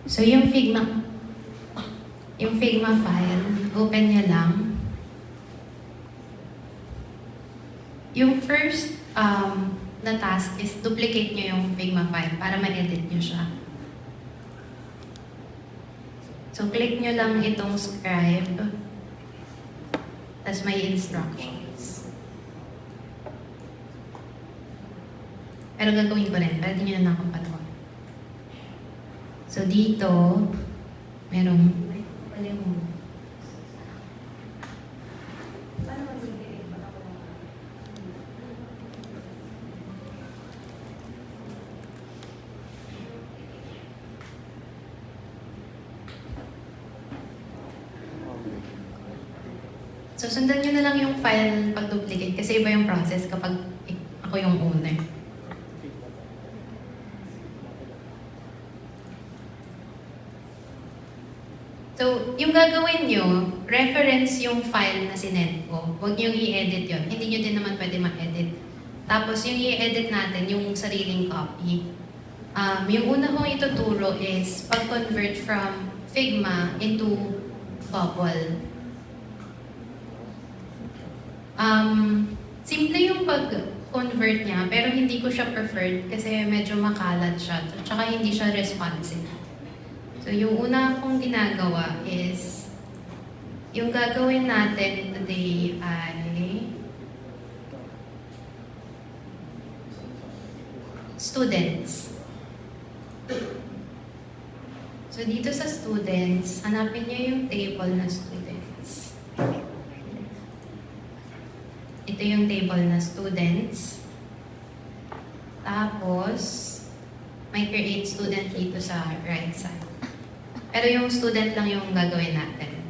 So yung Figma file, open niya lang. Yung first na task is duplicate niyo yung Figma file para ma-edit niyo siya. So click niyo lang itong scribe, tapos may instructions. Pero gagawin ko rin, pwede niyo na akong patawa. So dito, merong, so sundan nyo na lang yung file pag-duplicate kasi iba yung process kapag ako yung owner. So, yung gagawin nyo, reference yung file na sinend ko. Huwag nyo i-edit yun. Hindi nyo din naman pwede ma-edit. Tapos yung i-edit natin, yung sariling copy. Yung una kong ituturo is pag-convert from Figma into Bubble. Simple yung pag-convert niya, pero hindi ko siya preferred kasi medyo makalat siya, tsaka hindi siya responsive. So yung una kong ginagawa is, yung gagawin natin today ay students. So dito sa students, hanapin niyo yung table na students. Ito yung table na students. Tapos, may create student dito sa right side. Pero yung student lang yung gagawin natin.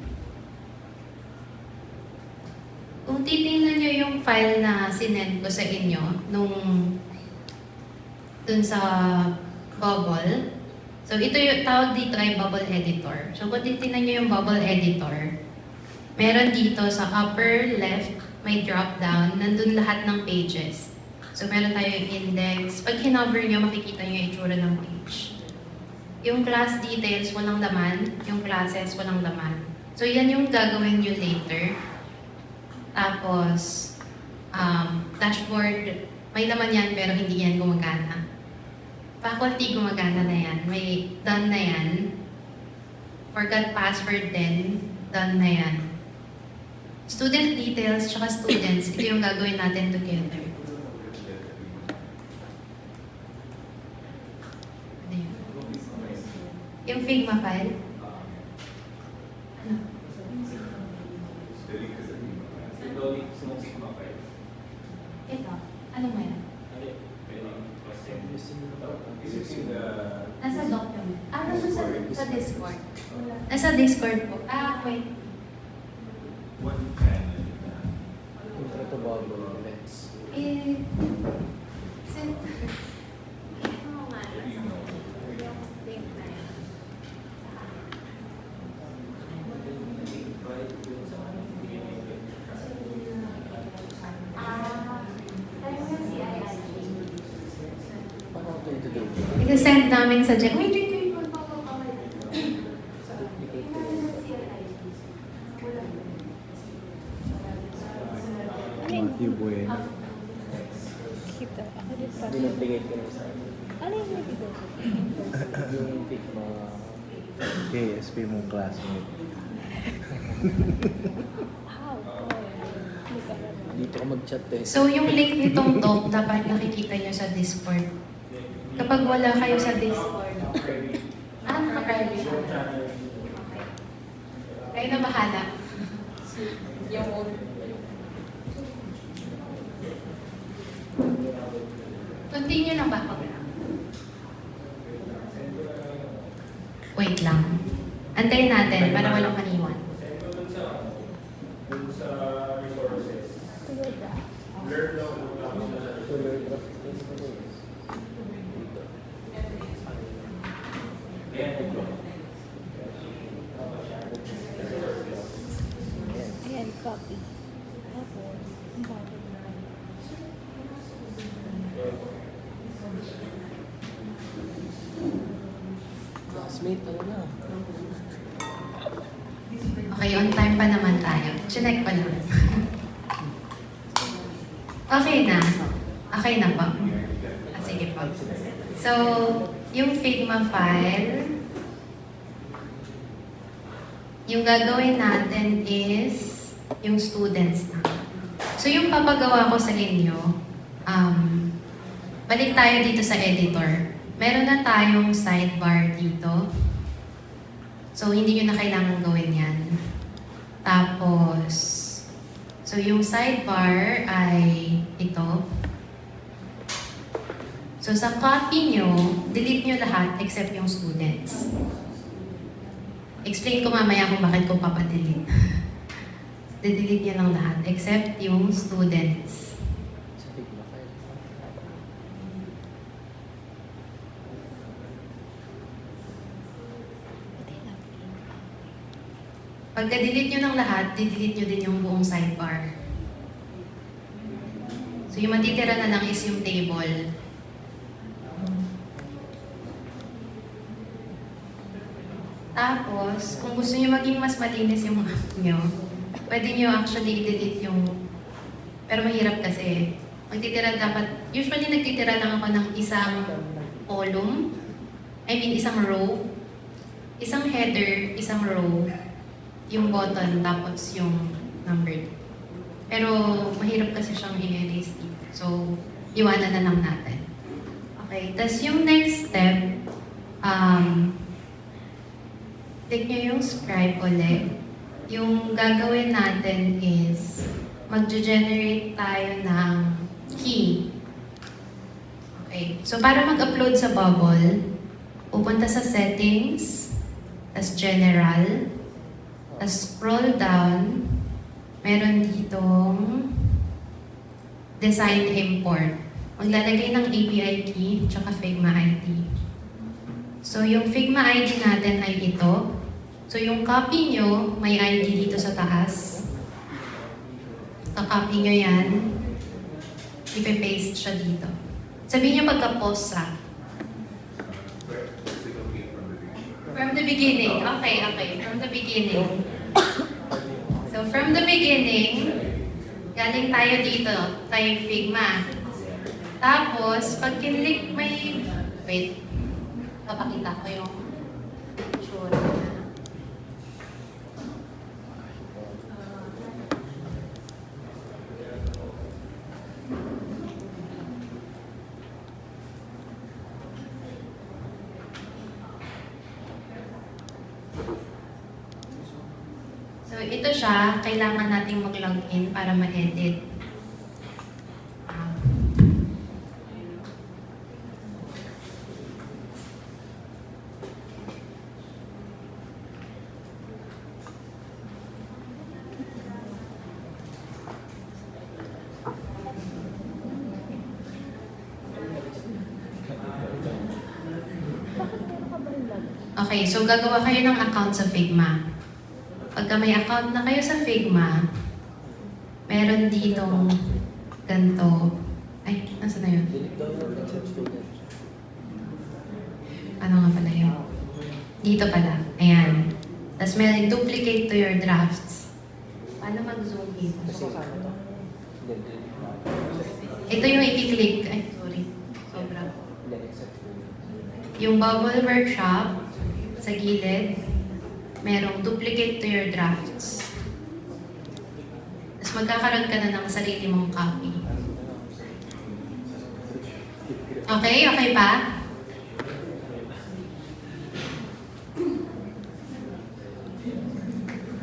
Kung titingnan nyo yung file na sinend ko sa inyo dun sa Bubble, so ito yung tawag dito ay Bubble Editor. So kung titingnan nyo yung Bubble Editor, meron dito sa upper left, may drop down, nandun lahat ng pages. So meron tayo yung index. Pag hinover nyo, makikita nyo yung itsura ng page. Yung class details, walang laman. Yung classes, walang laman. So yan yung gagawin nyo later. Tapos, dashboard, may laman yan pero hindi yan gumagana. Faculty, gumagana na yan. May done na yan. Forgot password din, done na yan. Student details, tsaka students, ito yung gagawin natin together. Yung Figma file? Ano? Ito. Ano mo yan? Nasa document. Nasa sa Discord. Nasa Discord po. Wait. Ito Bubble, let's. I-send namin sa Jen. Wait. Matthew Bueno. Kita. Ako din pa. Binibigay ko na sa Ano yung nabigay ko? yung Figma KSP mong classmate. How? Dito ka mag-chat eh. So yung link nitong talk, dapat nakikita nyo sa Discord. Kapag wala kayo sa Discord, naka-private siya. Okay. Kayo na bahala. Continue lang ba ako? Wait lang. Antayin natin para walang maniwan. Ayan, copy. Tapos, ang bottom na. classmate, ano na? Okay, on time pa naman tayo. Chinek pa lang. Okay na. Okay na po. Sige po. So, yung Figma file, yung gagawin natin is yung students na. So, yung papagawa ko sa inyo, balik tayo dito sa editor. Meron na tayong sidebar dito. So, hindi nyo na kailangan gawin yan. Tapos, so yung sidebar ay ito. So, sa copy nyo, delete nyo lahat except yung students. Explain ko mamaya kung bakit ko papadelete. Delete nyo lang lahat except yung students. Sa Figma file. Pagka-delete nyo ng lahat, delete nyo din yung buong sidebar. So yung matitira na lang is yung table. Tapos, kung gusto nyo maging mas malinis yung app nyo, pwede nyo actually i-delete yung... Pero mahirap kasi. Magtitira dapat... Usually nagtitira lang ako ng isang column. I mean, isang row. Isang header, isang row. Yung button, tapos yung number. Pero mahirap kasi siyang i-erase dito. So, iwanan na lang natin. Okay, tapos yung next step, click nyo yung scribe ulit. Yung gagawin natin is mag-generate tayo ng key. Okay, so para mag-upload sa Bubble, pupunta sa settings, tapos general, tapos scroll down, meron ditong design import. Maglalagay ng API key, tsaka Figma ID. So yung Figma ID natin ay ito. So yung copy nyo, may ID dito sa taas. Kakopy nyo yan. Ipe-paste siya dito. Sabihin nyo pagka-post sa. From the beginning. Okay. From the beginning. So from the beginning, galing tayo dito, tayo Figma. Tapos, pag kinlik may... Wait. Papakita ko yung sure. So, ito siya. Kailangan nating mag-login para ma-edit. Okay, so gagawa kayo ng account sa Figma. Pagka may account na kayo sa Figma, meron ditong ganito. Ay, nasa na yun? Delete daw yung except students. Ano nga pala yun? Dito pala. Ayan. Tapos may duplicate to your drafts. Paano mag-zoom dito? Kasi ano to? Delete. Ito yung i-click. Ay, sorry. Sobra. Then except students. Yung Bubble Workshop, sa gilid, merong duplicate to your drafts. Tapos magkakaroon ka na ng sarili mong copy. Okay? Okay pa?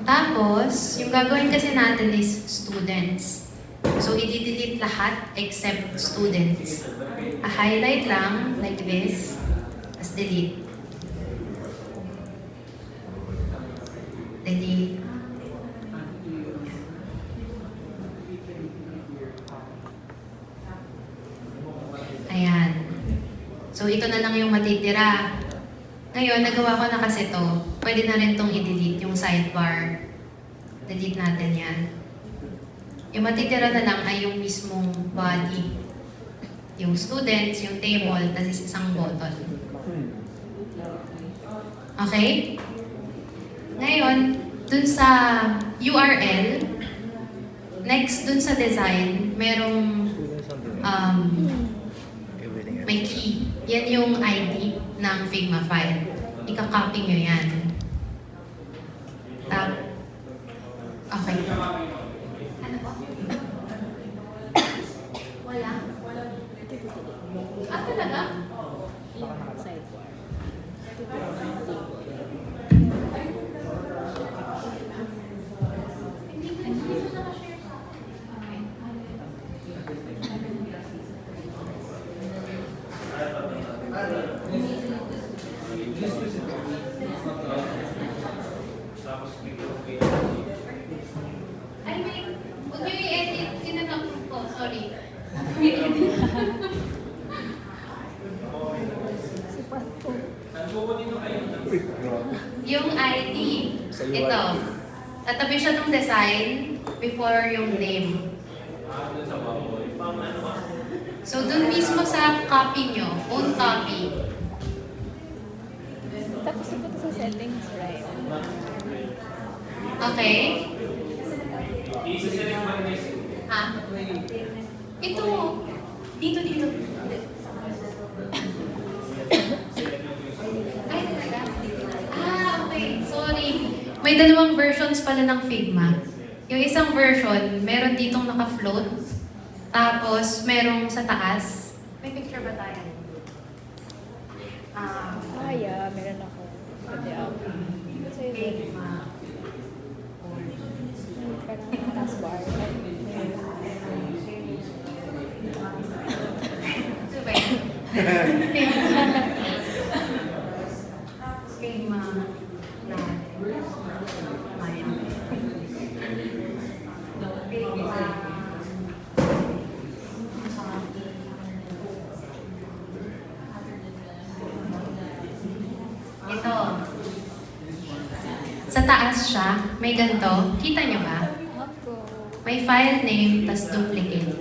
Tapos, yung gagawin kasi natin is students. So, i-delete lahat except students. A-highlight lang, like this, tapos delete. Delete. Ayan. So, ito na lang yung matitira. Ngayon, nagawa ko na kasi to. Pwede na rin tong i-delete, yung sidebar. Delete natin yan. Yung matitira na lang ay yung mismong body. Yung students, yung table, tapos isang button. Okay? Ngayon, dun sa URL, next dun sa design, merong may key. Yan yung ID ng Figma file. Ika-copy nyo yan. Okay. Ano po? Wala? Ah, talaga? Yung sidebar. Hindi ko nakashare sa akin. Okay. Ay, huwag niyo i-edit. Sinanapprove ko. Sorry. Si Pato. Yung ID, Sa UI. ito. Tatabi siya ng design before yung name. So, dun mismo sa copy nyo, own copy. Tapos ito sa settings, right? Okay? Ha? Ito. Dito. Ay, talaga? Ah, okay. Sorry. May dalawang versions pala ng Figma. Yung isang version, meron ditong naka-float. Tapos, merong sa taas. May picture ba tayo? Yeah, meron ako. Pwede ako. Kasi Figma. parang taskbar. Ito ba yun? Figma. Ito. Sa taas siya, may ganito. Kita niyo ba? Ako. May file name, tas duplicate.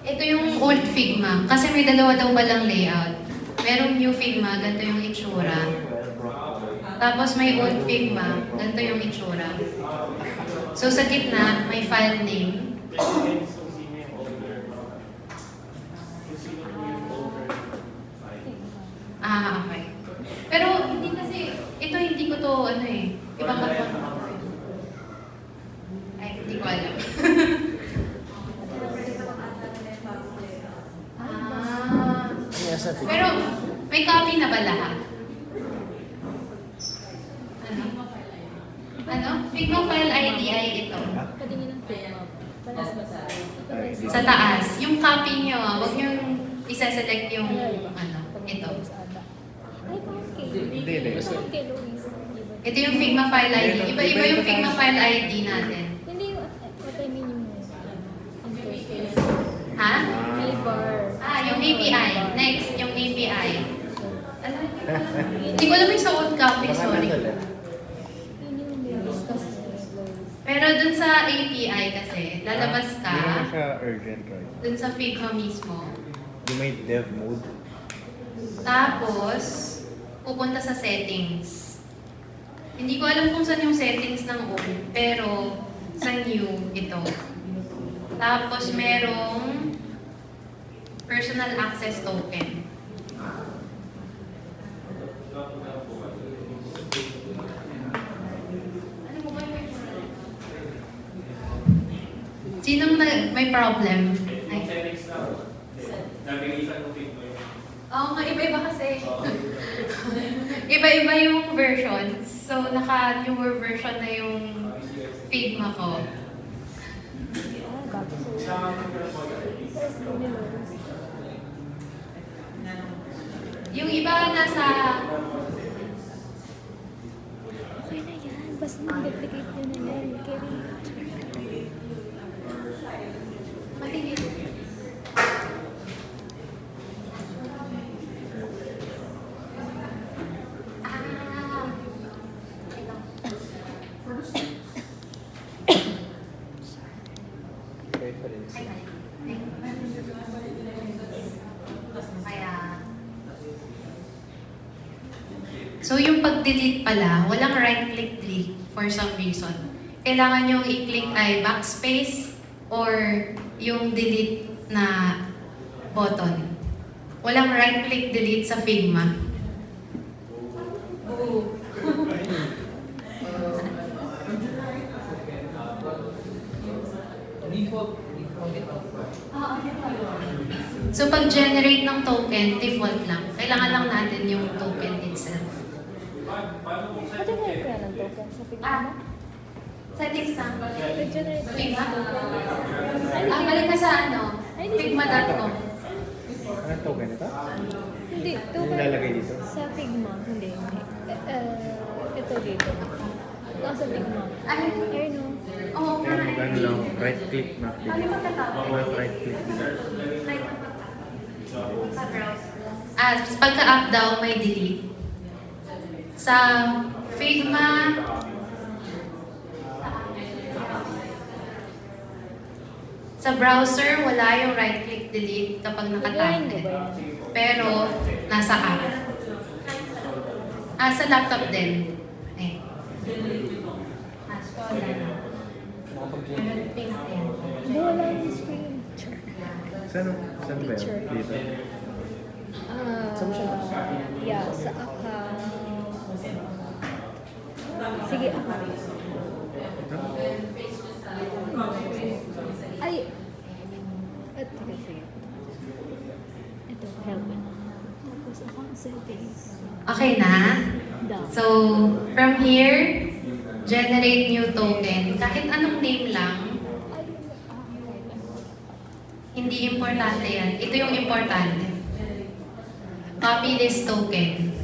Ito yung old Figma. Kasi may dalawa daw palang layout. Merong new Figma, ganito yung itsura. Tapos may old Figma, ganito yung itsura. So sa gitna, may file name. Ah, okay. Pero hindi kasi, ito hindi ko to, ano eh, ibang kapon. Ay, hindi ko alam. Ah, Kaya sa Figma. pero may copy na ba lahat? Ano? Ano? Figma file ID ay ito. Patingin ng Figma. Paras ba sa Sa taas. Yung copy nyo, wag nyo isa-select yung, ano, ito. Ay, parang kay Hindi. Parang kay Luis. Ito yung Figma file ID. Iba-iba yung Figma file ID natin. Hindi, what I mean yung interface. Ha? May bar. Ah, yung API. Next, yung API. Alam, hindi ko alam yung sa old copy, sorry. Yun yung Luis kasi. Pero dun sa API kasi, lalabas Hindi naman ka siya urgent, right? dun sa Figma mismo. Yung may dev mode. Tapos, pupunta sa settings. Hindi ko alam kung saan yung settings ng old, pero sa new, ito. Tapos, merong personal access token. Ano mo ba yung sinong may problem? Ay. Oo nga, iba-iba kasi. Iba-iba yung versions. So, naka-newer version na yung Figma ko. Bago sa first ko ni Luis. Yung iba nasa... Okay na yan. Basta mag-duplicate nyo na yan. Carry. Matigil. Ah. Ito. Reference. Ay, kaya... So yung pag-delete pala, walang right-click delete for some reason. Kailangan yung i-click ay backspace or yung delete na button. Walang right-click delete sa Figma. So pag-generate ng token, default lang. Kailangan lang natin yung token itself. Nag-generate ka ng token sa Figma mo? Settings lang. Nag-generate ka Figma? ng token. Balik ka sa ano? Figma.com. Anong token ito? Hindi, Yung token. nilalagay dito? Sa Figma, hindi. Ito dito. Sa Figma. Ano? Ayun o. Oo, Kaya mag-ano lang, right click na Ano click. magkatapos? Right click. Sa browser. Pagka-up daw, may delete. Sa Figma, sa browser, wala yung right-click delete kapag Gagawin mo nakatarget. ba yan? Pero, nasa app. Sa laptop din. Eh. Scroll na. Nakapag-generate. Pink yan. Wala yung screen picture. Saan ba Teacher. yun? Dito? Saan mo siya? Yeah, sa account. Sige, account. Ay! At, sige. Ito, help me. Tapos account settings. Okay na? Down. So, from here, generate new token. Kahit anong name lang, hindi importante yan. Ito yung importante. Copy this token.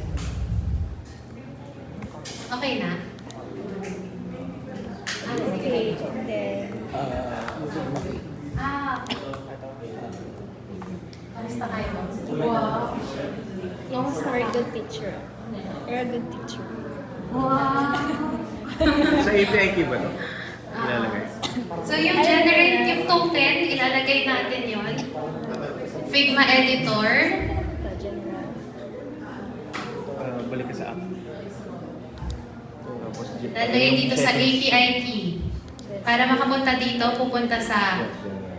Okay na? Okay, and then, Using Maki. Kamusta kayo? Wow! you're a good teacher. You're a good teacher. Wow! Sa API key ba ito? Ilalagay. So yung generate yung token, ilalagay natin yon. Figma editor. Ito, general. Balik ka sa app. Tapos, Lalagay dito sa API key. Para makapunta dito, pupunta sa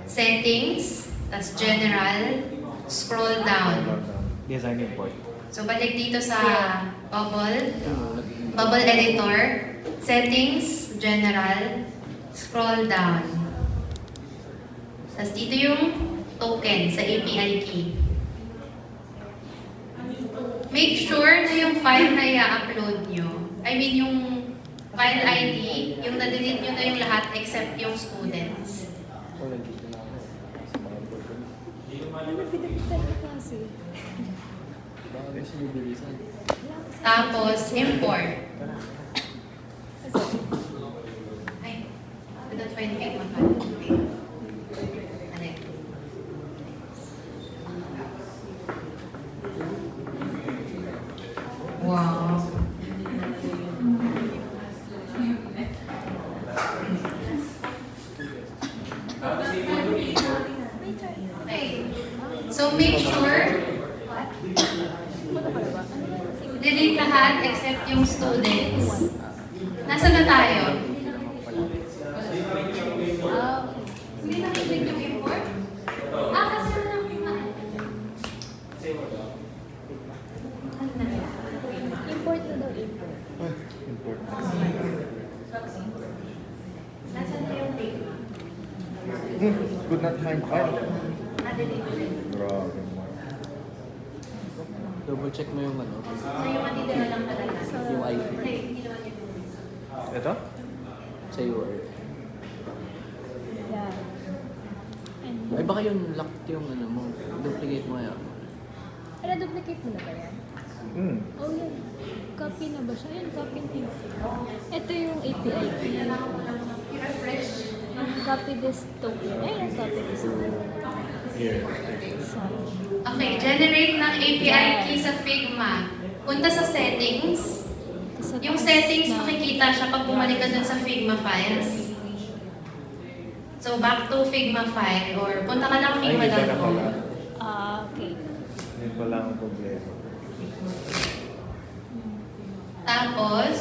settings, tas general, scroll down. Design import. So balik dito sa bubble editor, settings, general, scroll down. Tas dito yung token sa API key. Make sure na yung file na i-upload nyo, I mean yung file ID, yung na-delete nyo na yung lahat except yung students. Oh, nandito na ako. Sa mga program. Ano pinagpitan ka kasi? Baka gusto nyo bilisan. Tapos, import. Ay, I don't find Figma file. Okay. Ano yun? Wow. Okay. So make sure delete lahat except yung students. Nasaan na tayo? Hindi na click yung import? Kasi na lang yung Import na daw, import. Import. Nasaan na yung link? Could not find file. Na-delete. Grabe mo. Double check mo yung ano. So yung matitira lang talaga. Yung IP. Hindi, hindi naman yun. Ito? Sa URL. Yeah. And, Ay baka yung locked yung ano mo. Duplicate mo yan. duplicate mo na ba yan? Hmm. Oh, yan. Copy na ba siya? Yan, copy na yun. Ito yung API key. I-refresh. Copy this token. Ayun, copy this token. Here. Sorry. Okay, generate ng API key sa Figma. Punta sa settings. Sa Yung taas settings, na- makikita siya pag bumalik ka dun sa Figma files. So back to Figma file or punta ka ng Ay, Figma iba na pala. Okay. Yun pala ang problema. Tapos,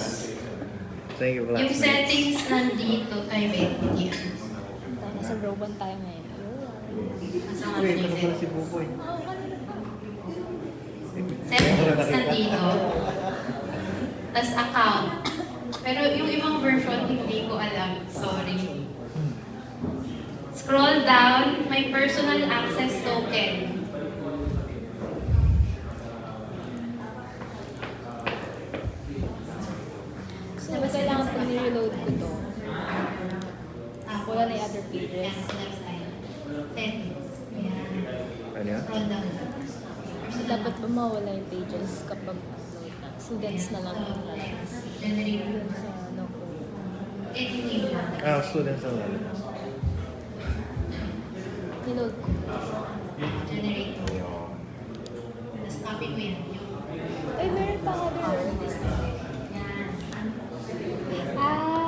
Thank you, yung classmates. settings nandito kay Betty. Nasa Roban tayo ngayon. Nasa Uy, ito mga na pala si Buboy. Oo, kanina pa. Settings nandito. Tapos account. Pero yung ibang version, hindi ko alam. Sorry. Scroll down, may personal access token. So, kailangan pag nireload ko to, wala na yung other pages. Yes, left side. Settings. Ayan. Ano yan? Scroll down. So, dapat pa mawala yung pages kapag upload na. Students na lang yung lalabas. Generate. Yun sa ano ko. Editing lang. Ah, students ang lalabas. Niload ko. Generate. Ayun. Tapos copy ko yan. Yung Ay, meron pa ako copy doon. this. Yan. Ah,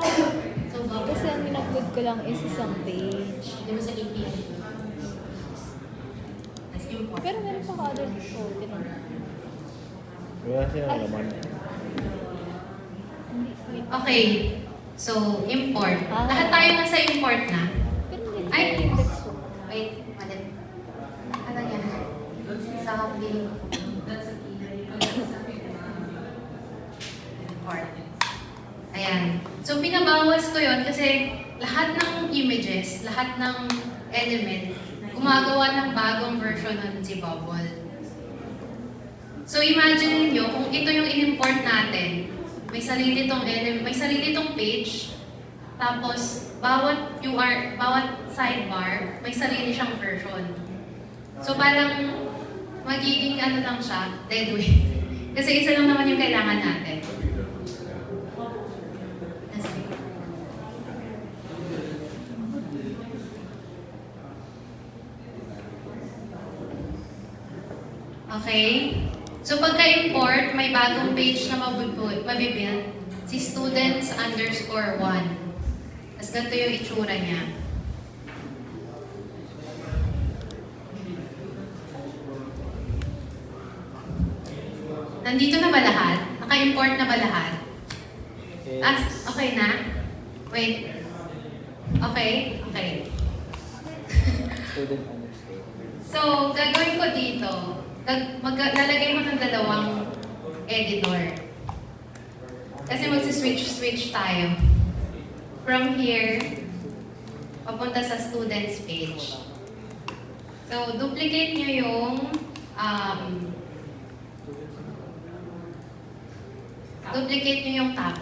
So, bubble. kasi ang in-upload ko lang is isang page. Hindi mo sa API. Tapos import. Pero meron pa ako other token. Wala silang laman. Hindi, wait. Okay. So, import. Ah. Lahat tayo nasa import na. Pero hindi ko Ay. index ko. Wait, mali. Ano yan? Sa billing. Import. Ayan. So, pinabawas ko yon kasi lahat ng images, lahat ng element, gumagawa ng bagong version nun si Bubble. So, imagine niyo kung ito yung in-import natin, may sarili tong element, may sarili tong page, tapos bawat UR, bawat sidebar, may sarili siyang version. So, parang magiging ano lang siya, dead weight. Kasi isa lang naman yung kailangan natin. Okay? So pagka-import, may bagong page na mabibuild, si students_1. Tapos ganito yung itsura niya. Nandito na ba lahat? Naka-import na ba lahat? Okay na? Wait. Okay? Okay. Student underscore. So, gagawin ko dito, lalagay mo ng dalawang editor. Kasi magsi-switch tayo. From here, papunta sa students page. So, duplicate nyo yung tab.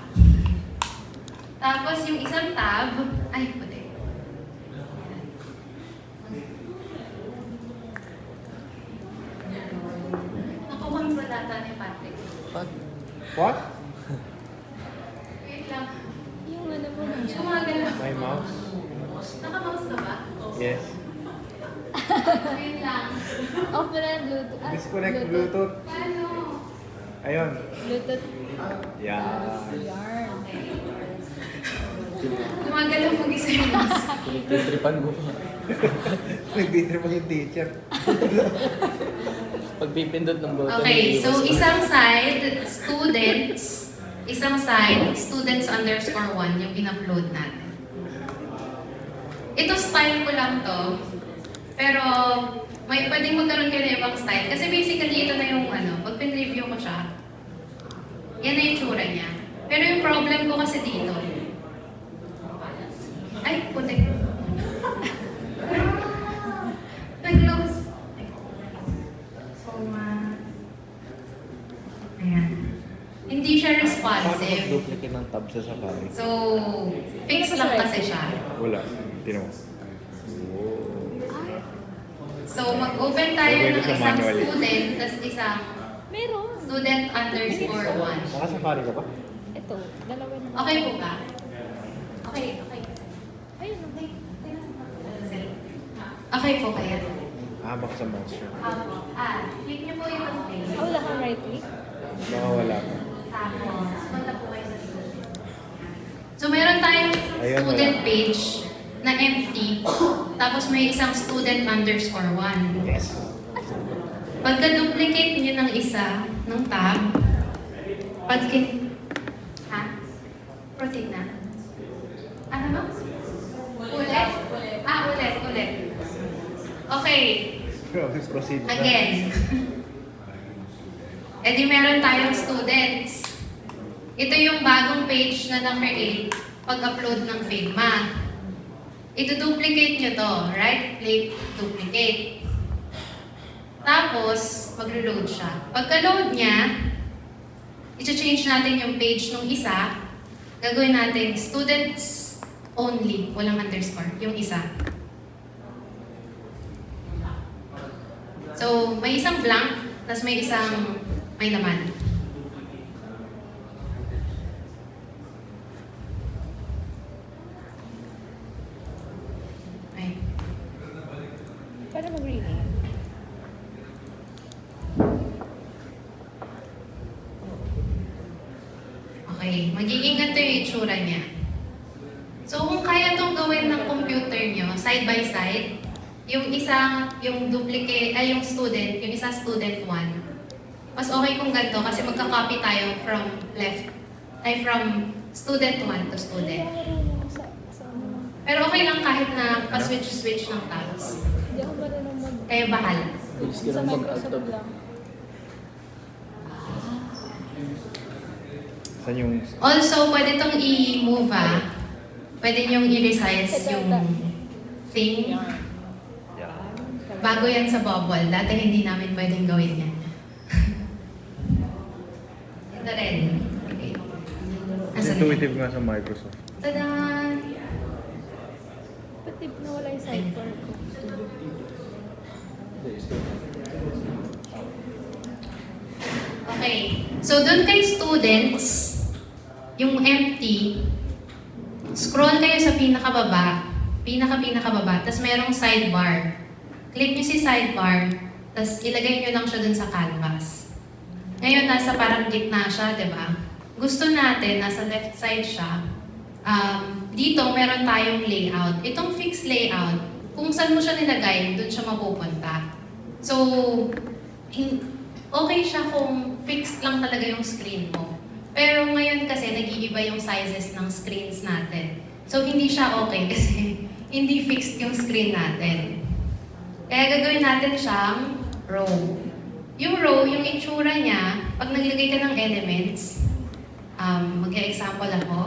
Tapos yung isang tab, ay, puti. Nakakontrol data ni Patrick. Pag What? Wait lang. Yung ano mo, Gumagalaw. My mouse? Naka-mouse ka ba? Yes. Wait lang. off mo na yung Bluetooth. Ah, Disconnect Bluetooth. Paano? Ayun. Bluetooth. Yeah. Yarn. Gumagalaw mo isa yung mouse. pinagtitripan mo pa. Nag-dinner mo yung teacher. Pag pipindot ng button, Okay, so iiwas mo. isang side, students, isang side, students_1 yung in-upload natin. Ito style ko lang to, pero may pwedeng magkaroon kayo ng ibang style. Kasi basically, ito na yung pag pin-review ko siya, yan na yung tsura niya. Pero yung problem ko kasi dito, ay, putik. Nag-close. So, ayan. Hindi siya Paano responsive. mag-duplicate ng tab sa Safari? So, fix lang kasi siya. Wala. Tinan mo. So, mag-open tayo Gagawin ng ko siya isang manually. student, tapos isang Meron. student_1. Naka-Safari ka ba? Ito, dalawa na. Okay po ba? Okay, okay. Ayun, okay. Okay po kaya. Baka sa mouse siya. Click niyo po yung okay. Ah, wala kang right click? Baka wala ka. Tapos, punta po kayo sa student. So, meron tayong Ayun, student wala. page. na empty, tapos may isang student underscore 1. Yes. Pagka-duplicate nyo ng isa, ng tab, ha? Proceed na. Ano ba? Ulit? Ulit. Okay, Let's proceed. again. E di meron tayong students. Ito yung bagong page na na-create pag-upload ng Figma. Ito-duplicate nyo to, right-click, duplicate. Tapos, maglo-load siya. Pagka-load niya, i-change natin yung page ng isa. Gagawin natin students only, walang underscore, yung isa. So, may isang blank, tapos may isang may laman. Okay. Para mag-rename. Okay, magiging ganito yung itsura niya. So, kung kaya itong gawin ng computer nyo, side by side, yung isa, yung duplicate, ay yung student, yung isa student 1, mas okay kung ganito kasi magka-copy tayo from left, ay from student 1 to student. Marunong sa ano. Pero okay lang kahit na pa-switch-switch ng tabs. Hindi ako marunong mag... Kayo bahala. Bilis ka Sa lang Microsoft mag-alt-tab. lang. Saan yung... Also, pwede itong i-move Pwede nyong i-resize yung thing. Yeah. Bago yan sa bubble. Dati hindi namin pwedeng gawin yan. Ito rin. Okay. Asan Intuitive nga sa Microsoft. Tada! Pati na wala yung sidebar ko. Okay. So, dun kay students, yung empty, scroll kayo sa pinakababa, pinakababa, tapos merong sidebar. Click nyo si sidebar, tapos ilagay nyo lang siya dun sa canvas. Ngayon, nasa parang gitna siya, di ba? Gusto natin, nasa left side siya. Dito, meron tayong layout. Itong fixed layout, kung saan mo siya nilagay, dun siya mapupunta. So, okay siya kung fixed lang talaga yung screen mo. Pero ngayon kasi, nag-iiba yung sizes ng screens natin. So, hindi siya okay kasi hindi fixed yung screen natin. Kaya gagawin natin siyang row. Yung row, yung itsura niya, pag naglagay ka ng elements, mag-example ako.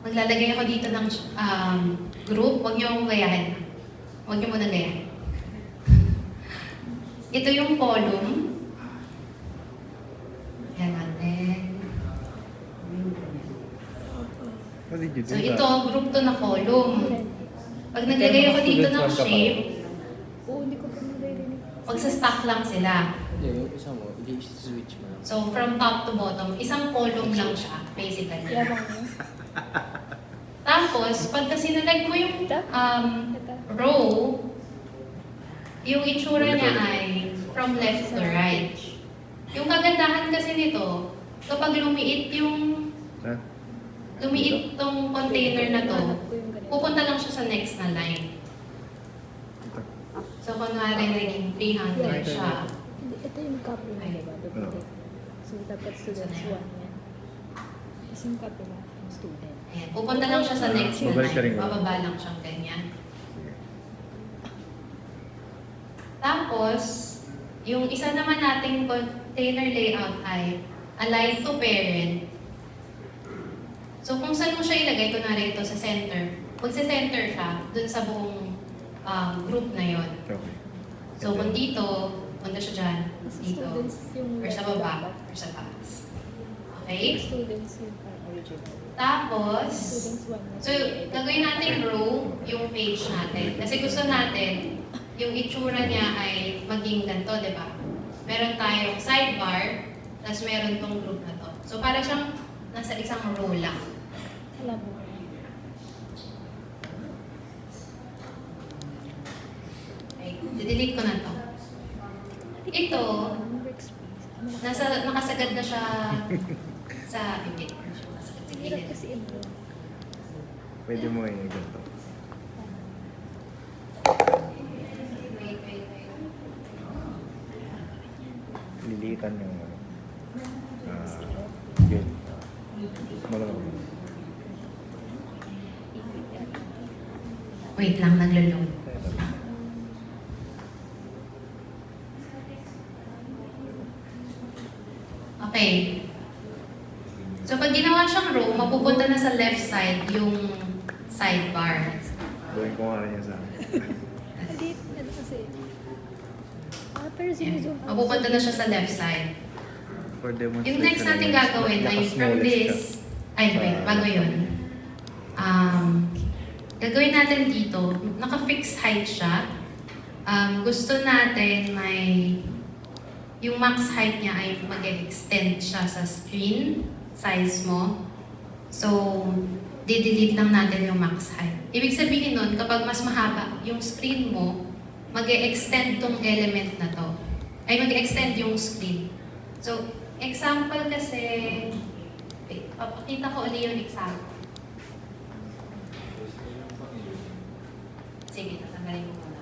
Maglalagay ako dito ng group, huwag niyo akong gayahin. Huwag niyo muna gayahin. Ito yung column. Yan natin. How did you do So that? ito, group to na column. Pag naglagay ako dito ng shape, Oo, hindi ko pa naririnig. magsa-stack lang sila. Hindi, yung isa mo, i-switch mo lang. So from top to bottom, isang column lang siya, basically. Yabang niya. Tapos, pagka sinalag mo yung Ito? row, yung itsura niya ay from left to right. Yung kagandahan kasi nito, kapag lumiit Ha? lumiit tong container na to, Hanap ko yung ganito. pupunta lang siya sa next na line. Ito. So, kunwari naging 300 siya. Hindi, ito yung copy mo, diba? Duplicate. So, dapat students 1 yan. Tapos yung copy mo, yung student. Ayan, pupunta lang siya sa next na Babalik ka rin line. ba? Bababa lang siyang ganyan. Tapos, yung isa naman nating container layout ay align to parent. So, kung saan mo siya ilagay, kunwari ito sa center, magsa-center siya dun sa buong group na yon. Okay. So, kung dito, punta siya dyan, Kasi dito, students yung or sa left baba, dapat. or sa taas. Yung Okay? students yung original. Tapos, Students 1 so, gagawin natin row yung page natin. Kasi gusto natin, yung itsura niya ay maging ganito, di ba? Meron tayong sidebar, tapos meron tong group na to. So, para siyang nasa isang row lang. Alam mo. Okay, delete ko na to. Ito, Anong workspace? Ano nakasagad na siya sa bibig. Nakasagad sa Hirap gilid. kasi ito. Pwede mo yung ganito. Wait, wait, wait. Liliitan yung yun. Malamang. Wait lang, naglo-load. Okay. So pag ginawa siyang row, mapupunta na sa left side yung sidebar. Gawin ko nga rin yan sa akin. Hindi, ano kasi. Pero sinuzoom out. Mapupunta na siya sa left side. For demonstration. Yung next natin gagawin ay from this, ay wait, bago yun. Gagawin natin dito, naka-fixed height siya. Gusto natin may, yung max height niya ay mag-extend siya sa screen size mo. So, didelete lang natin yung max height. Ibig sabihin nun, kapag mas mahaba yung screen mo, mag-extend tong element na to. Ay, mag-extend yung screen. So, example kasi, wait, papakita ko ulit yung example. Sige, tatanggalin ko muna.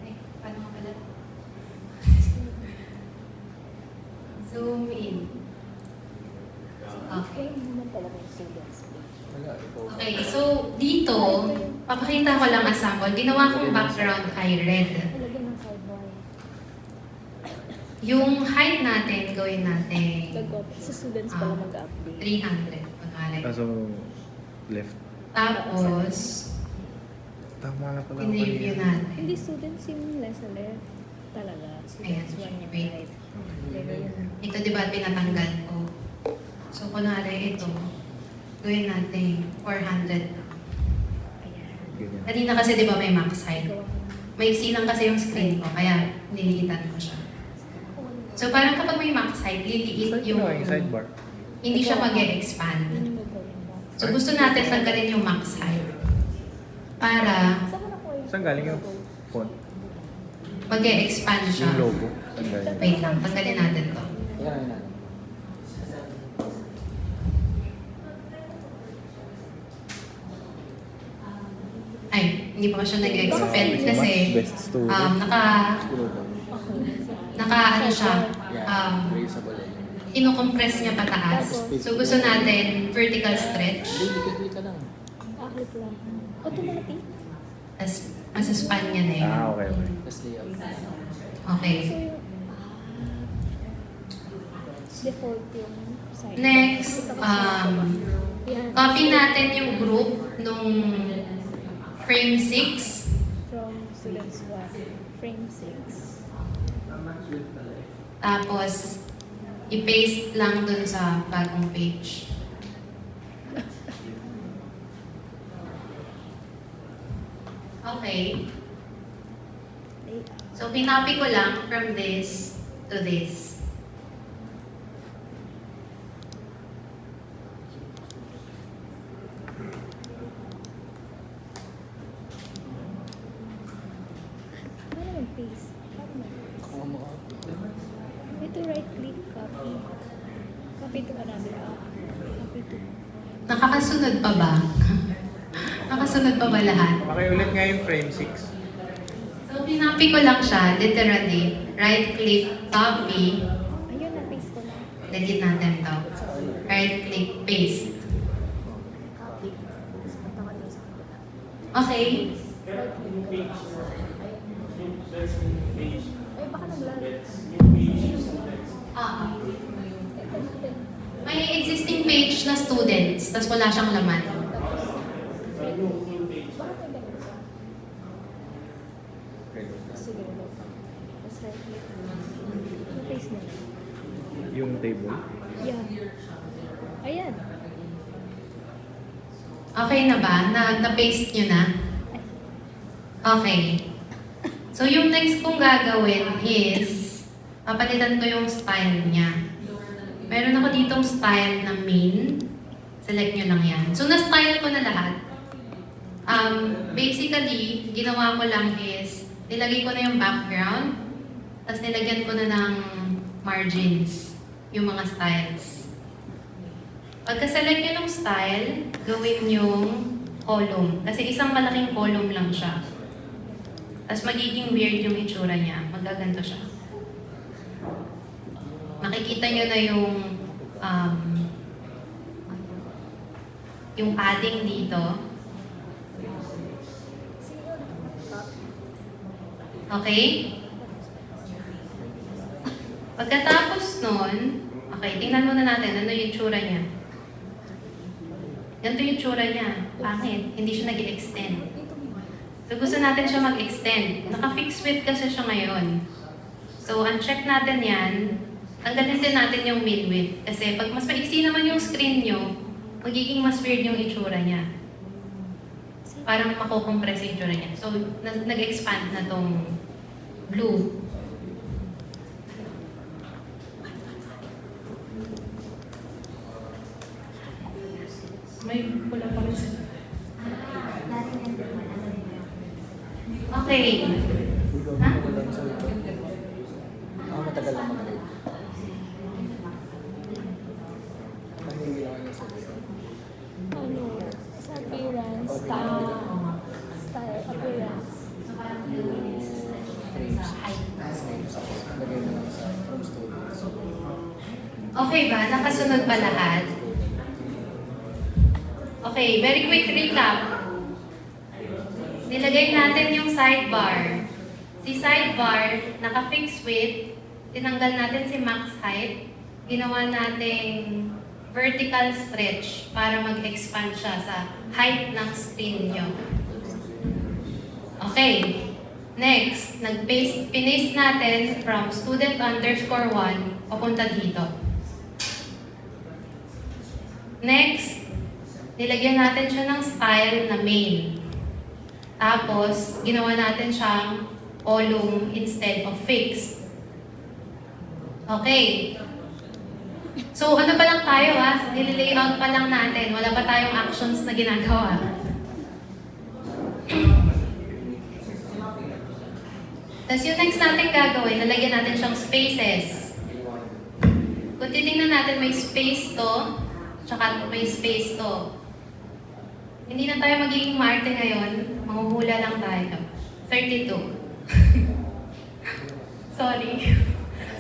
Ay, paano nga pala? Zoom in. Okay. Ayun naman talaga yung students. Wala, ikaw. Okay, so dito, papakita ko lang ang sample. Ginawa kong background ay red. Talagyan ng sidebar. Yung height natin, gawin natin Sa students pala mag-update. 300. Pagkalay. So, left. Tapos, Tama na pala. in-review natin. Hindi students yung nasa left. Talaga. Students Ayan, 1 yung wait. right. Pero yun. Ito diba pinatanggal ko? So, kunwari ito, gawin natin 400. Ayan. Ganyan. Kanina kasi di ba may max height? Gawa ko na. May silang kasi yung screen ko, kaya nililitan ko siya. So parang kapag may max height, liliit yung... Yung sidebar. Hindi siya Yun mag-e-expand. yung gagawin mo. So gusto natin tanggalin yung max height para Saan ka nakuha yung... Saan galing yung font? mag-e-expand siya. Yung logo. Saan galing? Wait lang, tanggalin natin to. Kaya na. Ay, hindi pa siya nag-expand kasi Best student. naka ano siya, Yeah, reusable eh. ino-compress niya pataas. So gusto natin vertical stretch. Hindi, click ka lang. Click lang. Automatic. As masaspan niya na yun. Okay, okay. Tapos layout. Okay. So yung... default yung side. Next, Yan. copy natin yung group nung frame 6. From students 1. Frame 6. Tapos, i-paste lang dun sa bagong page. Okay. So, pinopy ko lang from this to this. Paano mag-paste? Paano mag-paste? Kung mo Ito right click, copy. Copy to another app. Copy to... Nakakasunod pa ba? Nakasunod pa ba lahat? Pakiulit nga yung frame 6. So, pinopy ko lang siya, literally. Right-click, copy. Ayun, na-paste ko na. Delete natin to. Right-click, paste. Copy. Tapos punta ka dun sa kabila. Okay. Right click. Ay, baka nag-lag. Ah, Ito natin. may existing page na students, tapos wala siyang laman. Tapos, right click. Bakit may ganun siya? Sige, reload pa. Tapos right click. Na-paste mo na. Yung table. Yeah. Ayan. Okay na ba? Na-paste nyo na? Okay. So, yung next kong gagawin is, papalitan ko yung style niya. Meron ako ditong style na main. Select nyo lang yan. So, na-style ko na lahat. Basically, ginawa ko lang is, nilagay ko na yung background, tapos nilagyan ko na ng margins, yung mga styles. Pagka-select nyo ng style, gawin yung column. Kasi isang malaking column lang siya. Tapos magiging weird yung itsura niya. Magaganto siya. Makikita nyo na yung padding dito. Okay? Pagkatapos nun, okay, tingnan muna natin ano yung itsura niya. Ganito yung itsura niya. Pangit. Hindi siya nag-extend. So gusto natin siya mag-extend. Naka-fixed width kasi siya ngayon. So uncheck natin yan. Tanggalin din natin yung mid width. Kasi pag mas maiksi naman yung screen nyo, magiging mas weird yung itsura niya. Parang makukompress yung itsura niya. So nag-expand na tong blue. May pula pa rin siya. Okay. Ha? Matagal na mag-rate. Hindi lang yung sabi. Ano, sa appearance, style, appearance. Yung frames. Lagay na lang sa from studios. Okay ba? Nakasunod pa lahat? Okay, very quick recap. Nilagay natin yung sidebar. Si sidebar, naka-fix width. Tinanggal natin si max height. Ginawa nating vertical stretch para mag-expand siya sa height ng screen nyo. Okay. Next, pinaste natin from student_1 papunta dito. Next, nilagyan natin siya ng style na main. Tapos, ginawa natin siyang column instead of fixed. Okay. So, ano pa lang tayo nililayout pa lang natin. Wala pa tayong actions na ginagawa. Tapos yung next natin gagawin, nalagyan natin siyang spaces. Kung titingnan natin, may space to, tsaka may space to. Hindi na tayo magiging Marte ngayon. Manghuhula lang tayo. 32. Sorry.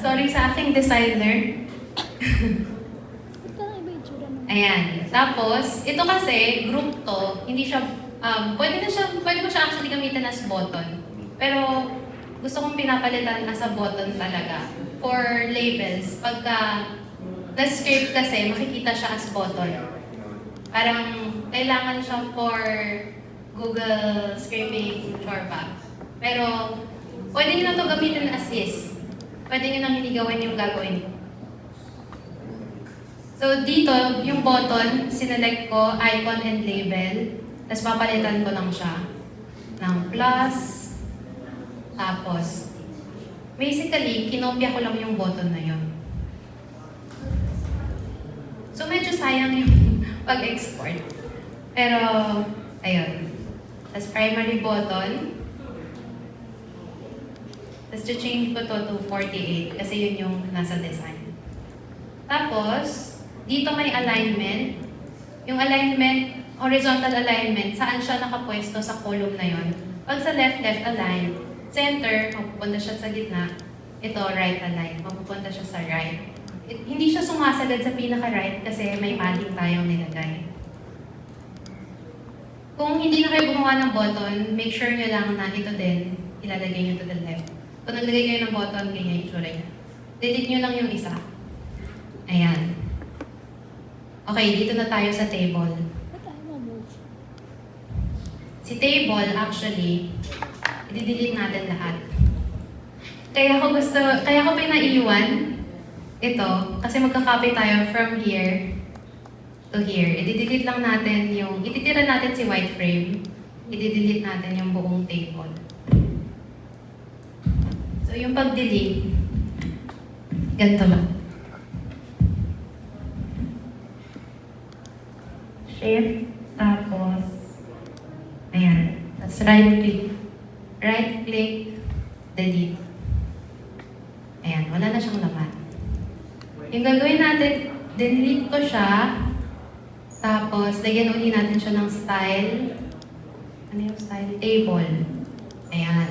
Sorry sa aking designer. Parang iba yung tsura naman. Ayan. Tapos, ito kasi, group to, hindi siya, pwede mo siya actually gamitin as button. Pero, gusto kong pinapalitan as a button talaga. For labels, pagka na-script kasi, makikita siya as button. Parang, kailangan siya for Google scraping chorba. Pero, pwede nyo na ito gamitin as is. Pwede nyo nang hindi gawin yung gagawin. So, dito, yung button, sinelect ko, icon and label. Tapos, papalitan ko lang siya ng plus. Tapos, basically, kinopya ko lang yung button na yun. So, medyo sayang yung pag-export. Pero, ayun. Tapos, primary button. Tapos, change ko to 48 kasi yun yung nasa design. Tapos, dito may alignment. Yung alignment, horizontal alignment, saan siya nakapwesto sa column na yun. Pag sa left align, center, mapupunta siya sa gitna. Ito, right align, mapupunta siya sa right. Hindi siya sumasagad sa pinaka-right kasi may padding tayong nilagay. Kung hindi na kayo gumawa ng button, make sure nyo lang na ito din, ilalagay nyo to the left. Kung naglagay kayo ng button, ganyan yung tsura niya. Delete nyo lang yung isa. Ayan. Okay, dito na tayo sa table. Ba't tayo ma-move? Si table, actually, i-delete natin lahat. Kaya ko pinaiwan ito, kasi magka-copy tayo from here to here. I-delete lang natin yung, ititira natin si white frame, i-delete natin yung buong table. So, yung pag-delete, ganito ba? Shift, tapos, ayan. Tapos right-click. Right-click, delete. Ayan, wala na siyang laman. Yung gagawin natin, delete ko siya, Tapos, lagyan uli natin siya ng style. Ano yung style? Table. Ayan.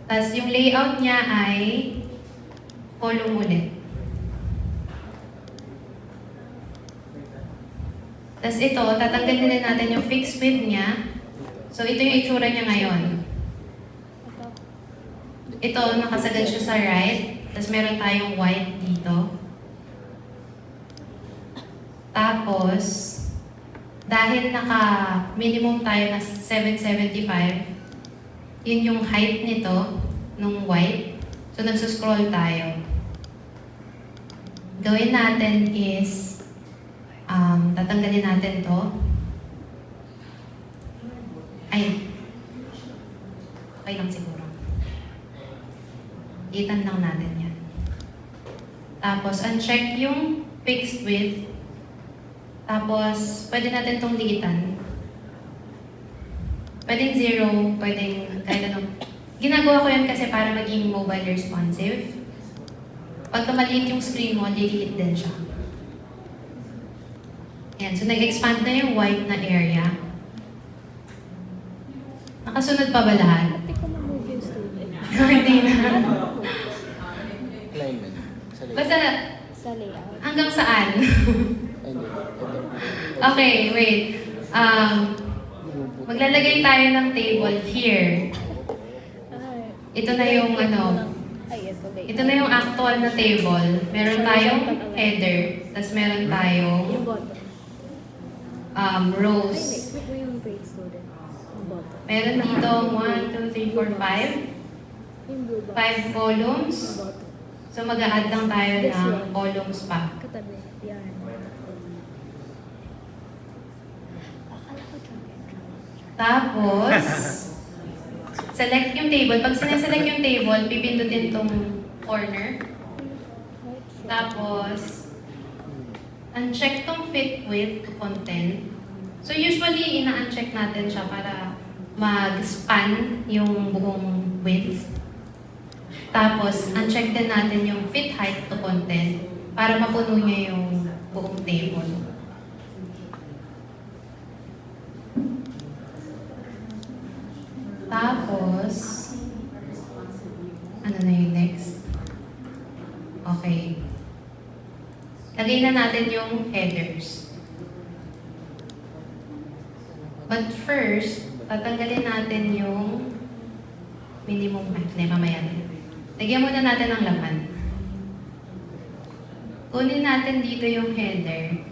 Tapos, yung layout niya ay column ulit. Tapos ito, tatanggalin din natin yung fixed width niya. So, ito yung itsura niya ngayon. Ito. Ito, nakasagad siya sa right. Tapos meron tayong white dito. Tapos, dahil naka-minimum tayo na 775, yun yung height nito, nung white. So, nagsuscroll tayo. Gawin natin is, tatanggalin natin to. Ay, okay lang siguro. Itan lang natin yan. Tapos, uncheck yung fixed width. Tapos, pwede natin itong liitan. Pwedeng 0, pwedeng kahit ano. Ginagawa ko yan kasi para maging mobile responsive. Pagka maliit yung screen mo, liliit din siya. Yan, so nag-expand na yung white na area. Nakasunod pa ba lahat? Pati ko ma-move yung student. Hindi na. Alignment. Sa layout. Basta Sa layout. hanggang saan? Ay, hindi. Ito. Okay, wait. Maglalagay tayo ng table here. Ay. Ito na yung ano, Ay, ito layout. ito na yung actual na table. Meron tayong header, tapos meron tayong Yung bottom. Ay, rows. wait. Wait mo yung grade student. Yung bottom. Meron dito 1, 2, 3, 4, 5. Yung blue box. 5 columns. Yung bottom. So mag-a-add lang tayo This ng one. columns pa. Katabi. Yan. Akala ko drag and drop. Tapos, select yung table. Pag sineselect yung table, pipindutin tong corner. Right here. Tapos, uncheck tong fit width to content. So usually, ina-uncheck natin siya para mag-span yung buong width. Tapos, uncheck din natin yung fit height to content para mapuno niya yung buong table. Tapos, ano na yung next? Okay. Lagay na natin yung headers. But first, tatanggalin natin yung minimum height. Hindi, mamaya na. Lagyan muna natin ng laman. Kunin natin dito yung header.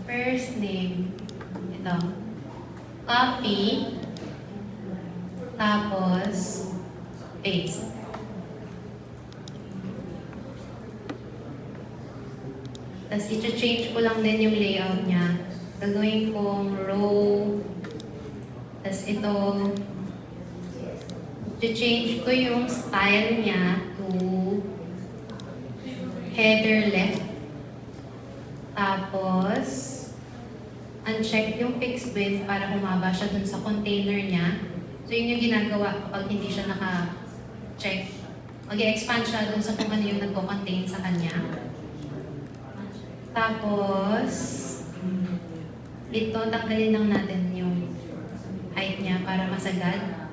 First name. Ito. Copy. Tapos, paste. Tapos, i-change ko lang din yung layout niya. Gagawin kong row. Tapos, ito, i-change ko yung style niya to header left. Tapos, uncheck yung fixed width para humaba siya dun sa container niya. So, yun yung ginagawa kapag hindi siya naka-check. Mag-expand siya dun sa kung ano yung nagko-contain sa kanya. Tapos, ito, tanggalin lang natin yung height niya para masagad.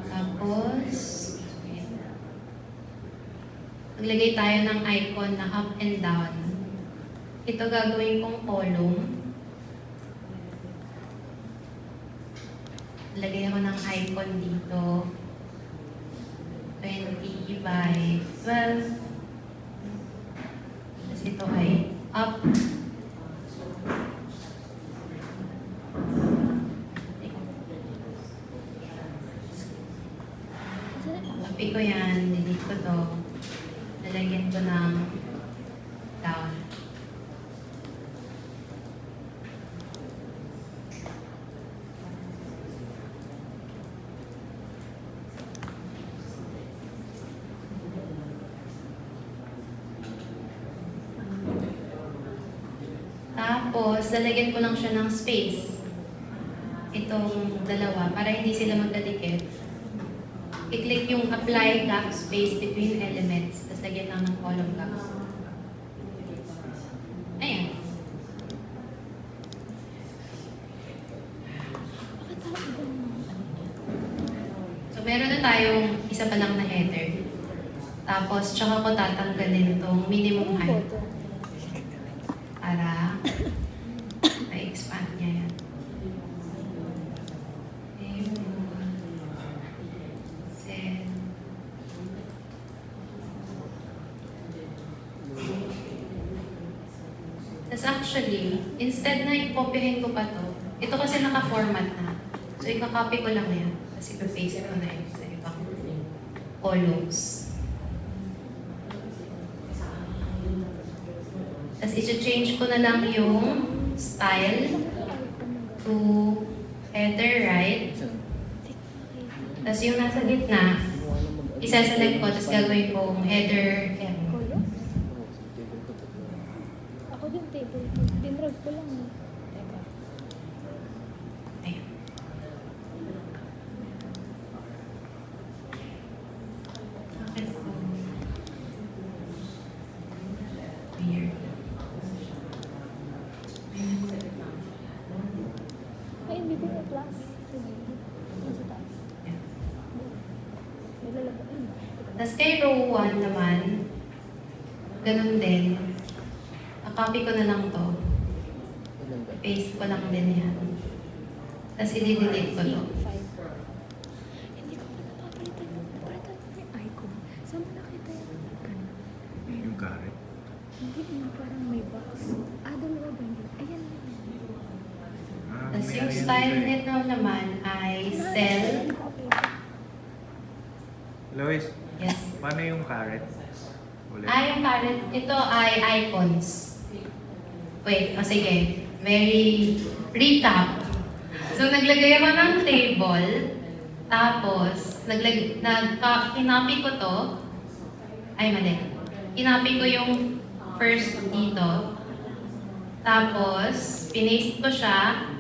Tapos, maglagay tayo ng icon na up and down. Ito gagawin kong column. Lagay ako ng icon dito. 20 by 12. Tapos ito ay up. Copy ko yan, delete ko to. Lalagyan ko ng down. Tapos, lalagyan ko lang siya ng space. Itong dalawa, para hindi sila magkadikit. I-click yung apply gap space between elements. Tapos lagyan lang ng column gaps. Ayan. Bakit parang ibang So, meron na tayong isa pa lang na header. Tapos, tsaka ko tatanggalin tong minimum height photo? para ma-expand niya yan. Okay. Send. Tapos actually, instead na i-copyhin ko pa to, ito kasi naka-format na. So, i-copy ko lang yan. Tapos i-paste ko na yun sa ibang columns. Tapos i-change ko na lang yung style to header right. Tapos yung nasa gitna, isa-select ko, tapos gagawin kong header M. Columns? Ako din table. Dinrag ko lang eh. Teka. Ayan. Bakit ko? Weird. Ay, hindi ko yung plus. Sige. Sa taas. Ayan. May lalabas. Ayun. Tapos kay row 1 naman, ganun din. Copy ko na lang to. Ilan ba? Paste ko lang din yan. Tapos i-delete ko to. 5. Hindi ko pa napapalitan. Napalitan ko yung icon. Saan mo nakita yung ganun? Yung carrot. Hindi na parang may box. Dalawa ba hindi? Ayan lang. Tapos yung style nito naman ay cell. Okay. Lois, Yes. paano yung carrot? Ulit. Yung current, ito ay icons. Wait, sige. Very recap. So, naglagay ako ng table. Tapos, kinopy ko to. Ay, mali. Kinopy ko yung first dito. Tapos, pinaste ko siya.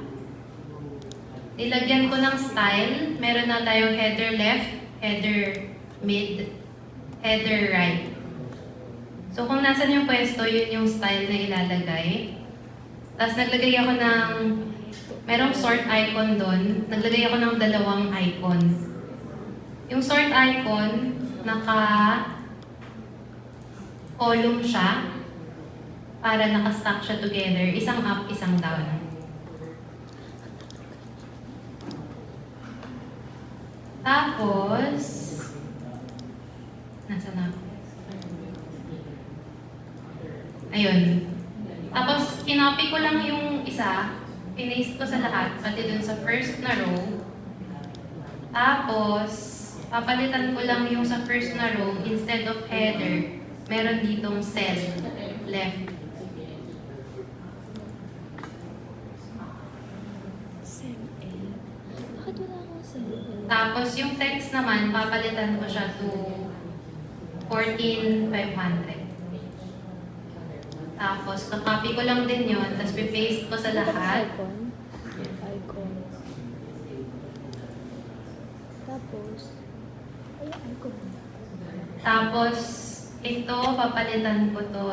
Nilagyan ko ng style. Meron na tayong header left, header mid, header right. So, kung nasan yung pwesto, yun yung style na ilalagay. Tapos, naglagay ako ng, merong sort icon doon. Naglagay ako ng dalawang icon. Yung sort icon, naka-column siya para naka-stack siya together. Isang up, isang down. Tapos, nasa na ako? Ayun. Tapos, kinopy ko lang yung isa, pinaste ko sa lahat, pati dun sa first na row. Tapos, papalitan ko lang yung sa first na row, instead of header, meron ditong cell, left. Sem A. Bakit wala akong sem A? Tapos, yung text naman, papalitan ko siya to 14,500. Tapos, kakopy ko lang din yun, tapos pipaste ko sa lahat. Icon. Icon. Tapos, ay, icon. Tapos, ito, papalitan ko to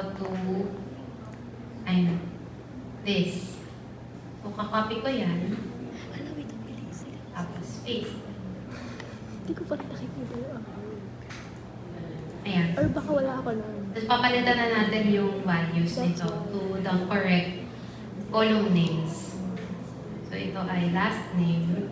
ayun, this. So, kakopy ko yan, Hala, wait, ang bilis sila. tapos paste. Hindi ko pa nakikita yung Ayan. Or baka wala ako nun. Tapos, papalitan na natin yung values nito to the correct column names. So, ito ay last name.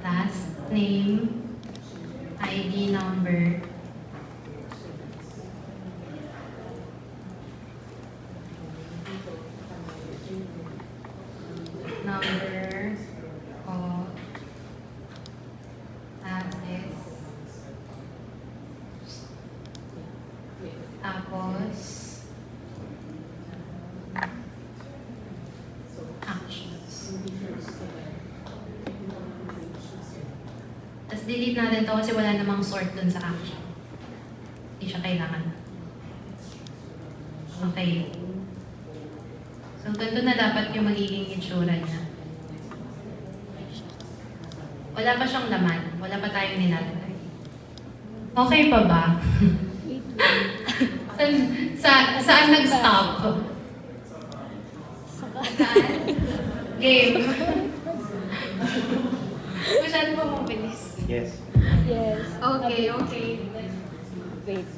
Last name, ID number, number of assets, tapos actions. Tapos delete natin to kasi wala namang sort dun sa action. Hindi siya kailangan. Okay. So, ganito na dapat yung magiging itsura niya. Wala pa siyang laman. Wala pa tayong nilalagay. Okay pa ba? Saan nag-stop? Saan? Game. Masyado pa mabilis. Yes. Yes. Okay, okay. Wait.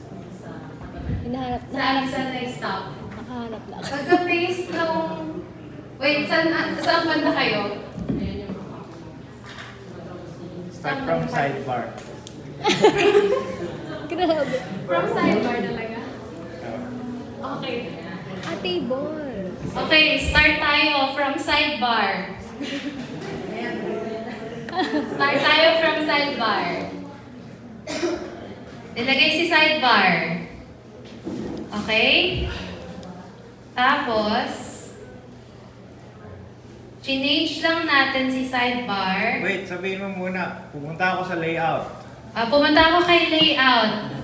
Hinahanap na. Saan nag-stop? Nakahanap lang. Pagka-paste nung... Wait, saan banda kayo? Start from sidebar. Grabe. From sidebar talaga? Okay. Table. Okay, start tayo from sidebar. Start tayo from sidebar. Nilagay si sidebar. Okay? Tapos, change lang natin si sidebar. Wait, sabihin mo muna. Pumunta ako sa layout. Pumunta ako kay layout.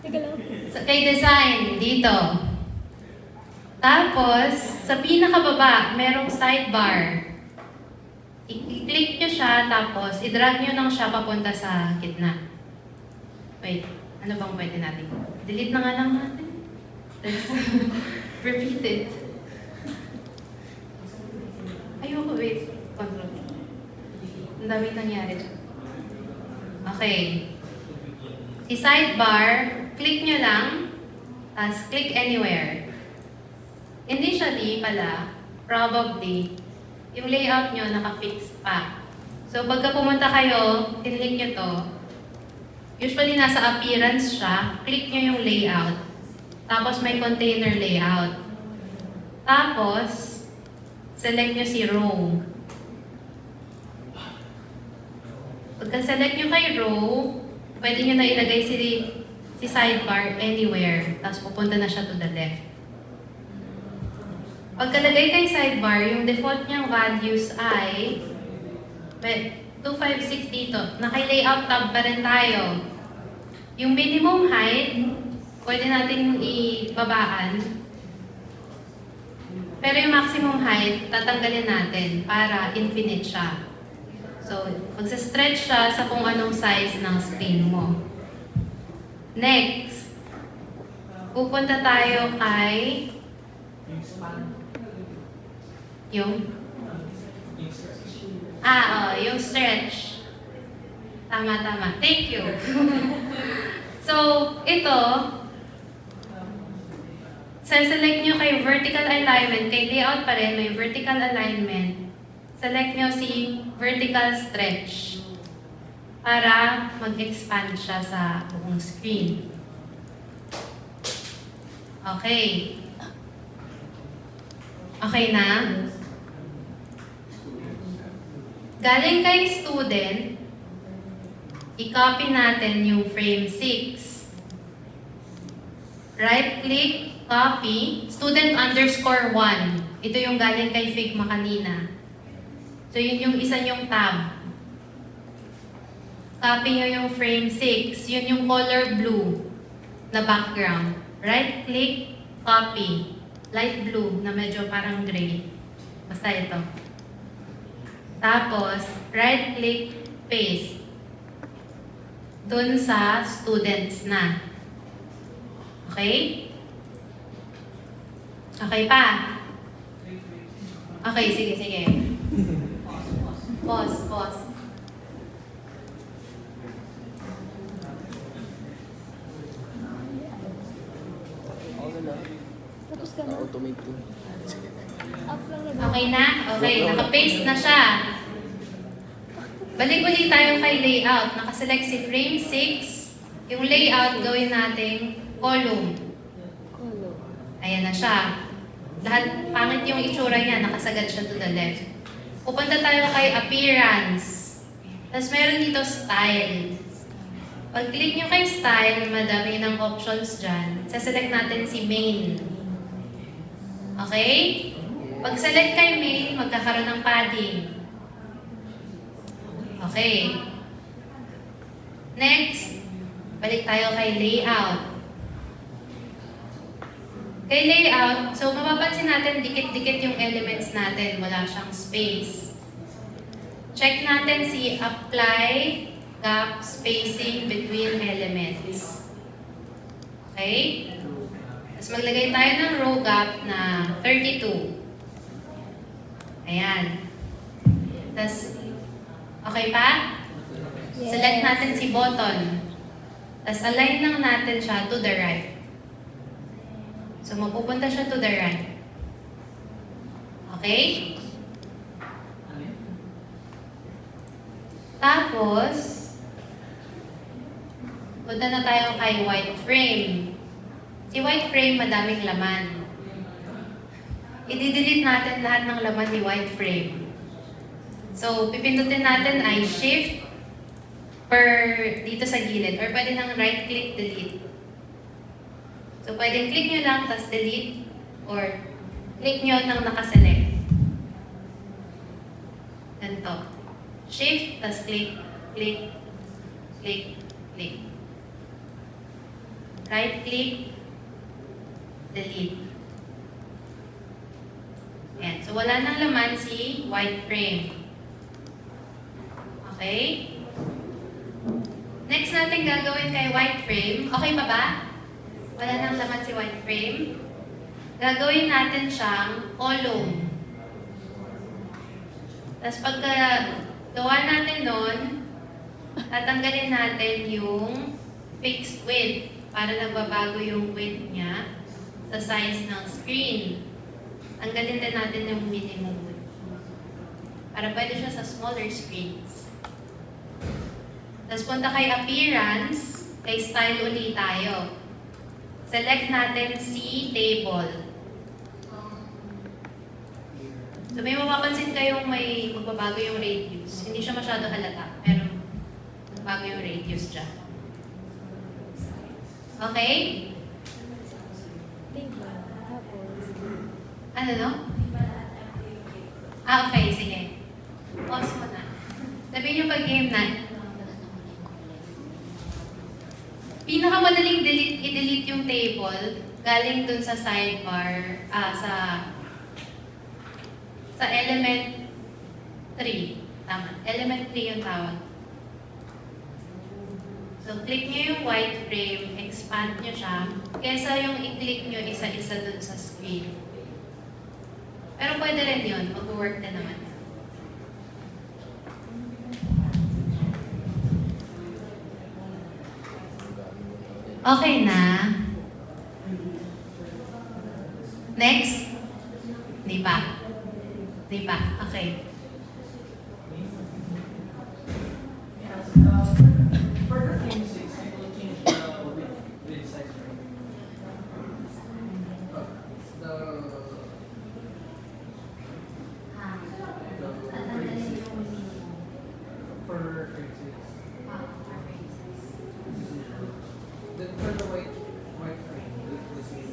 Teka lang. Kay design, dito. Tapos, sa pinakababa, merong sidebar. I-click nyo siya, tapos i-drag nyo lang siya papunta sa gitna. Wait, ano bang pwede natin? Delete na nga lang natin. Let's repeat it. Ayoko, wait. Control. Ang daming nangyari dyan. Okay. Si sidebar, click nyo lang, tapos click anywhere. Initially pala, probably, yung layout nyo naka-fix pa. So pagka pumunta kayo, tinlink nyo to, usually nasa appearance siya, click nyo yung layout. Tapos may container layout. Tapos, select nyo si row. Pagka-select nyo kay row, pwede nyo na ilagay si sidebar anywhere. Tapos pupunta na siya to the left. Pagkalagay kay sidebar, yung default niyang values ay 256 dito. Naka-layout tab pa rin tayo. Yung minimum height, pwede natin ibabaan. Pero yung maximum height, tatanggalin natin para infinite siya. So, magsa-stretch siya sa kung anong size ng screen mo. Next, pupunta tayo kay yung yung stretch. Tama. Thank you. So, ito, select nyo kay vertical alignment, kay layout pa rin, may vertical alignment. Select nyo si vertical stretch para mag-expand siya sa buong screen. Okay. Okay na? Galing kay student, i-copy natin yung frame 6. Right-click, copy, student_1. Ito yung galing kay Figma kanina. So, yun yung isa yung tab. Copy nyo yung frame 6. Yun yung color blue na background. Right-click, copy. Light blue na medyo parang gray. Basta ito. Tapos, right-click, paste. Doon sa students na. Okay? Okay pa? Okay, sige. Pause. Okay na. Tapos ka na. Automate ko. Up lang na ba? Okay na? Okay, naka-paste na siya. Balik ulit tayo kay layout. Nakaselect si frame 6. Yung layout, gawin nating column. Column. Ayan na siya. Lahat, pangit yung itsura niya, nakasagad siya to the left. Pupunta tayo kay appearance. Tapos meron dito style. Pag-click nyo kay style, madami ng options dyan. Saselect natin si main. Okay? Pag-select kay main, magkakaroon ng padding. Okay. Next, balik tayo kay layout. Kay layout, so mapapansin natin dikit-dikit yung elements natin. Wala siyang space. check natin si apply gap spacing between elements. Okay? Tapos maglagay tayo ng row gap na 32. Ayan. Tapos, okay pa? Select natin si button. Tapos align lang natin siya to the right. So mapupunta siya to the right. Okay? Tapos, punta na tayo kay white frame. Si white frame, madaming laman. I-delete natin lahat ng laman ni white frame. So, pipindutin natin ay shift dito sa gilid, or pwede nang right click, delete. So, pwedeng click nyo lang, tapos delete, or click nyo nang nakaselect. Ganito. Shift, tapos click, click, click, click. Right click, delete. Ayan. So, wala nang laman si white frame. Okay? Next natin gagawin kay white frame. Okay pa ba? Wala nang laman si white frame. Gagawin natin siyang column. Tapos pagka gawa natin nun, tatanggalin natin yung fixed width para nagbabago yung width niya sa size ng screen. Tanggalin din natin yung minimum width para pwede siya sa smaller screens. Tapos punta kay appearance, kay style ulit tayo. Select natin si table. So may mapapansin kayong may magbabago yung radius. Hindi siya masyado halata, pero bago yung radius dyan. Okay? Ano no? Okay, sige. Pause mo na. Sabihin nyo pag game na. Pinakamadaling i-delete yung table galing dun sa sidebar, sa element 3. Tama. Element 3 yung tawag. So, click nyo yung white frame, expand nyo siya, kesa yung i-click nyo isa-isa dun sa screen. Pero pwede rin yun. Mag-work din naman. Okay na. Next? Di pa. Di pa. Okay. For the frame 6, you will change the width size, right? For frame 6. Then for the white frame, the same.